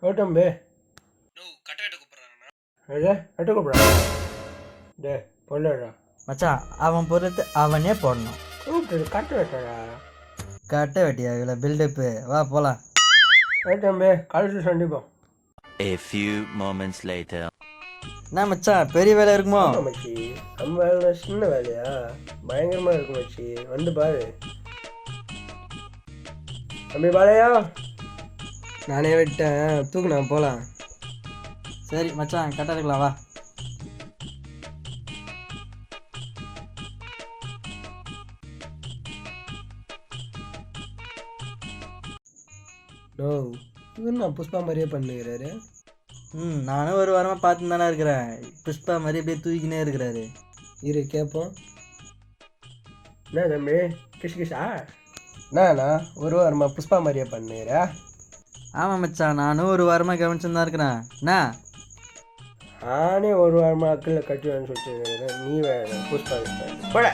ஓட்டம்பே கட்ட வெட்ட கூப்பிட்றாங்கண்ணா. அது வெட்ட கூப்பிடா டே பொருளா மச்சான் அவன் பொறுத்து அவனே போடணும். கூப்பிட்டு கட்ட வெட்டடா கட்ட வெட்டியா இவ்வளோ பில்டப்பு, வா போகலாம். ஓட்டம்பே காலேஜில் சந்திப்போம். A few moments later. என்ன மச்சான் பெரிய வேலை இருக்குமோ? ஆமாம் மச்சி, நம்ம வேலை சின்ன வேலையா பயங்கரமாக இருக்கும் மச்சி, வந்து பாரு. தம்பி பாலையா நானே விட்டேன், தூக்குண்ணா போகலாம். சரி மச்சான் கட்ட இருக்கலாம், வா. நோ, இவர் நான் புஷ்பா மாதிரியே பண்ணுகிறாரு. நானும் ஒரு வாரமாக பார்த்து தானே இருக்கிறேன். புஷ்பா மாதிரி அப்படியே தூக்கினே இருக்கிறாரு. இரு கேட்போம். என்ன தம்பி கிஷா என்னண்ணா ஒரு வாரமா புஷ்பா மாதிரியே பண்ணுகிறா? ஆமாம் மச்சான், நானும் ஒரு வாரமாக கவனிச்சுன்னு தான் இருக்கிறேன். என்ன நானே ஒரு வாரமாக அக்கில் கட்டுவேன்னு சொல்லிட்டு இருக்கிறேன். நீ வேற புஷ்பா போட